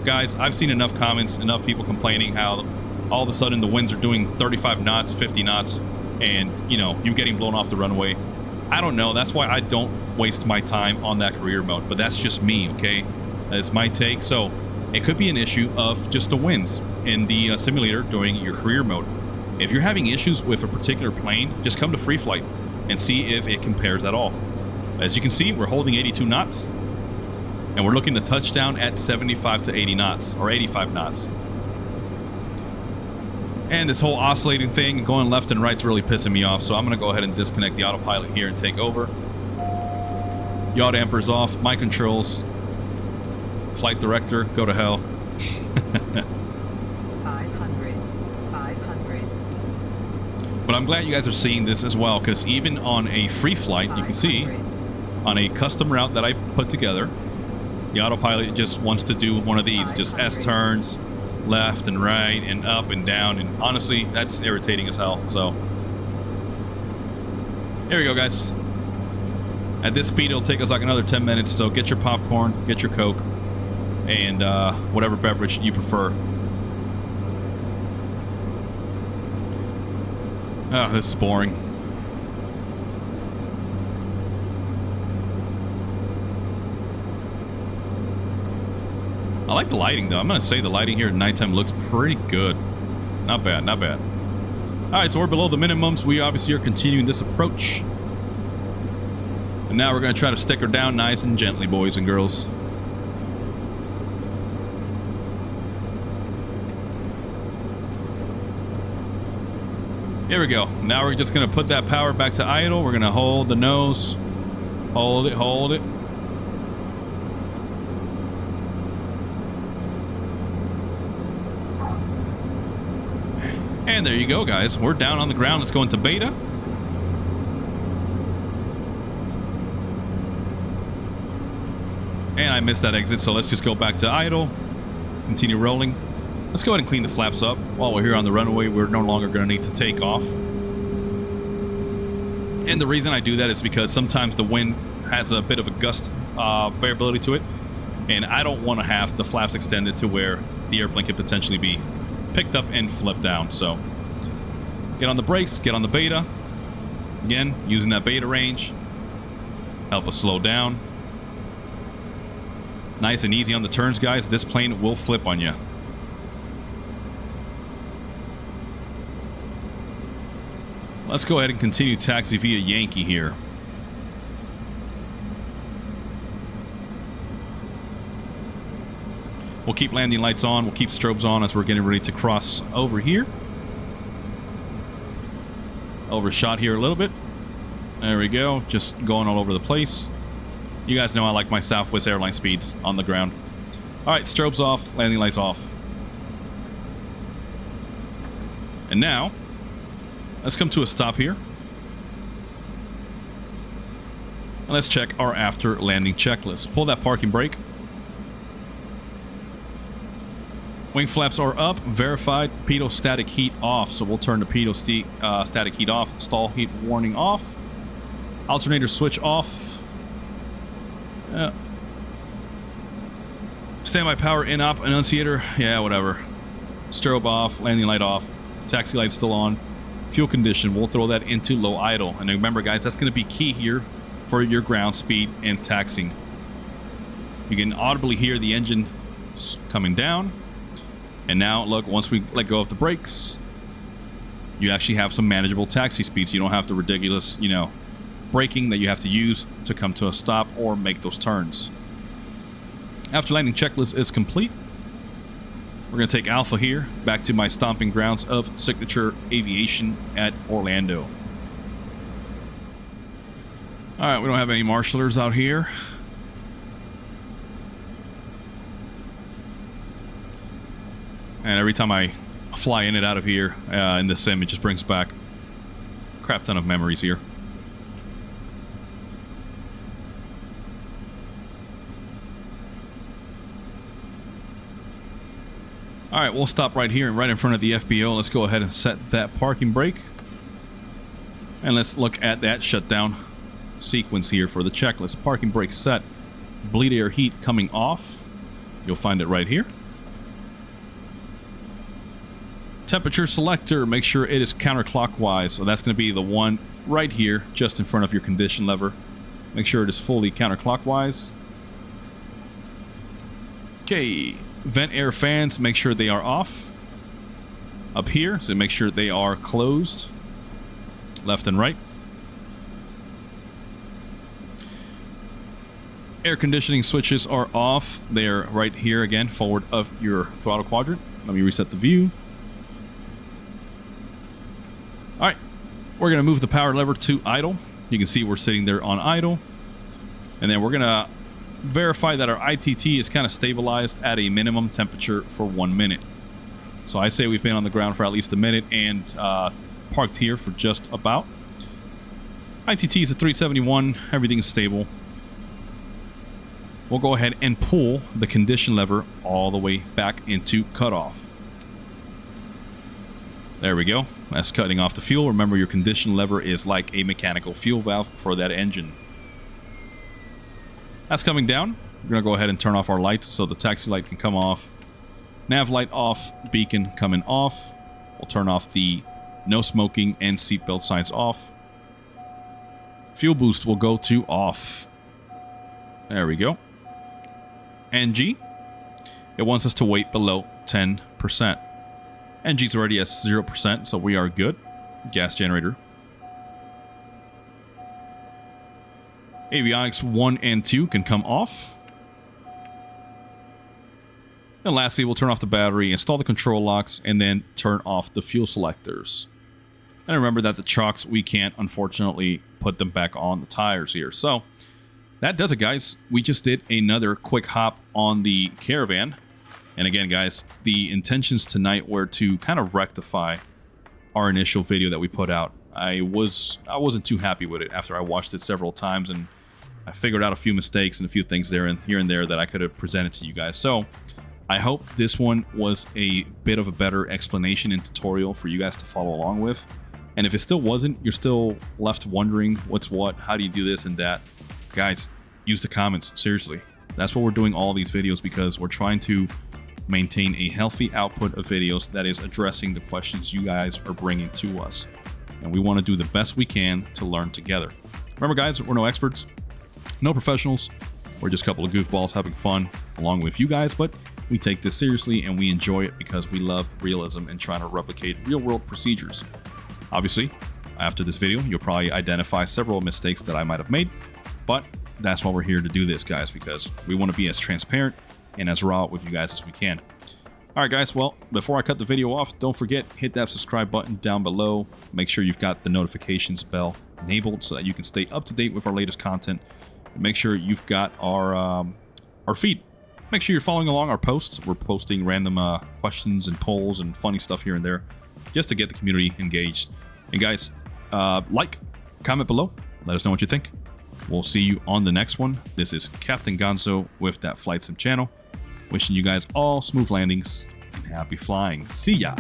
[SPEAKER 1] Guys, I've seen enough comments, enough people complaining how all of a sudden the winds are doing 35 knots, 50 knots, and, you know, you're getting blown off the runway. I don't know. That's why I don't waste my time on that career mode. But that's just me, okay? That's my take. So it could be an issue of just the winds in the simulator during your career mode. If you're having issues with a particular plane, just come to free flight and see if it compares at all. As you can see, we're holding 82 knots, and we're looking to touch down at 75 to 80 knots, or 85 knots. And this whole oscillating thing, going left and right, is really pissing me off, so I'm going to go ahead and disconnect the autopilot here and take over. Yaw dampers off, my controls. Flight director, go to hell.
[SPEAKER 2] 500.
[SPEAKER 1] But I'm glad you guys are seeing this as well, because even on a free flight, you can see on a custom route that I put together, the autopilot just wants to do one of these, just S-turns, left and right and up and down, and honestly, that's irritating as hell. So Here we go, guys. At this speed, it'll take us like another 10 minutes, so get your popcorn, get your Coke, and whatever beverage you prefer. Oh, this is boring. I like the lighting, though. I'm going to say the lighting here at nighttime looks pretty good. Not bad, not bad. All right, so we're below the minimums. We obviously are continuing this approach. And now we're going to try to stick her down nice and gently, boys and girls. Here we go. Now we're just going to put that power back to idle. We're going to hold the nose. Hold it, hold it. And there you go, guys. We're down on the ground. Let's go into beta. And I missed that exit, so let's just go back to idle. Continue rolling. Let's go ahead and clean the flaps up. While we're here on the runway, we're no longer going to need to take off. And the reason I do that is because sometimes the wind has a bit of a gust variability to it. And I don't want to have the flaps extended to where the airplane could potentially be picked up and flipped down. So get on the brakes, get on the beta. Again, using that beta range. Help us slow down. Nice and easy on the turns, guys. This plane will flip on you. Let's go ahead and continue taxi via Yankee here. We'll keep landing lights on. We'll keep strobes on as we're getting ready to cross over here. Overshot here a little bit. There we go. Just going all over the place. You guys know I like my Southwest airline speeds on the ground. All right, strobes off, landing lights off. And now, let's come to a stop here. And let's check our after landing checklist. Pull that parking brake. Wing flaps are up, verified, pitot static heat off. So we'll turn the pitot static heat off, stall heat warning off. Alternator switch off. Standby power in op, annunciator, yeah, whatever. Strobe off, landing light off, taxi light still on. Fuel condition, we'll throw that into low idle. And remember, guys, that's going to be key here for your ground speed and taxiing. You can audibly hear the engine coming down. And now, look, once we let go of the brakes, you actually have some manageable taxi speeds. You don't have the ridiculous, you know, braking that you have to use to come to a stop or make those turns. After landing checklist is complete, we're going to take Alpha here back to my stomping grounds of Signature Aviation at Orlando. All right, we don't have any marshalers out here. And every time I fly in and out of here in the sim, it just brings back a crap ton of memories here. All right, we'll stop right here and right in front of the FBO. Let's go ahead and set that parking brake. And let's look at that shutdown sequence here for the checklist. Parking brake set. Bleed air heat coming off. You'll find it right here. Temperature selector, make sure it is counterclockwise. So that's going to be the one right here, just in front of your condition lever. Make sure it is fully counterclockwise. Okay, vent air fans, make sure they are off. Up here, so make sure they are closed. Left and right. Air conditioning switches are off. They are right here again, forward of your throttle quadrant. Let me reset the view. All right, we're going to move the power lever to idle. You can see we're sitting there on idle. And then we're going to verify that our ITT is kind of stabilized at a minimum temperature for 1 minute. So I say we've been on the ground for at least a minute and parked here for just about. ITT is at 371. Everything is stable. We'll go ahead and pull the condition lever all the way back into cutoff. There we go. That's cutting off the fuel. Remember, your condition lever is like a mechanical fuel valve for that engine. That's coming down. We're going to go ahead and turn off our lights so the taxi light can come off. Nav light off, beacon coming off. We'll turn off the no smoking and seatbelt signs off. Fuel boost will go to off. There we go. NG. It wants us to wait below 10%. NG's already at 0%, so we are good. Gas generator. Avionics 1 and 2 can come off. And lastly, we'll turn off the battery, install the control locks, and then turn off the fuel selectors. And remember that the chocks, we can't, unfortunately, put them back on the tires here. So, that does it, guys. We just did another quick hop on the Caravan. And again, guys, the intentions tonight were to kind of rectify our initial video that we put out. I wasn't too happy with it after I watched it several times, and I figured out a few mistakes and a few things there and here and there that I could have presented to you guys. So I hope this one was a bit of a better explanation and tutorial for you guys to follow along with. And if it still wasn't, you're still left wondering what's what, how do you do this and that, guys, use the comments. Seriously, that's what we're doing all these videos, because we're trying to maintain a healthy output of videos that is addressing the questions you guys are bringing to us. And we want to do the best we can to learn together. Remember, guys, we're no experts, no professionals. We're just a couple of goofballs having fun along with you guys, but we take this seriously and we enjoy it because we love realism and trying to replicate real-world procedures. Obviously, after this video, you'll probably identify several mistakes that I might have made, but that's why we're here to do this, guys, because we want to be as transparent and as raw with you guys as we can. All right, guys, well, before I cut the video off, don't forget, hit that subscribe button down below. Make sure you've got the notifications bell enabled so that you can stay up to date with our latest content. Make sure you've got our feed. Make sure you're following along our posts. We're posting random questions and polls and funny stuff here and there just to get the community engaged. And guys, like, comment below. Let us know what you think. We'll see you on the next one. This is Captain Gonzo with that Flight Sim channel. Wishing you guys all smooth landings and happy flying. See ya!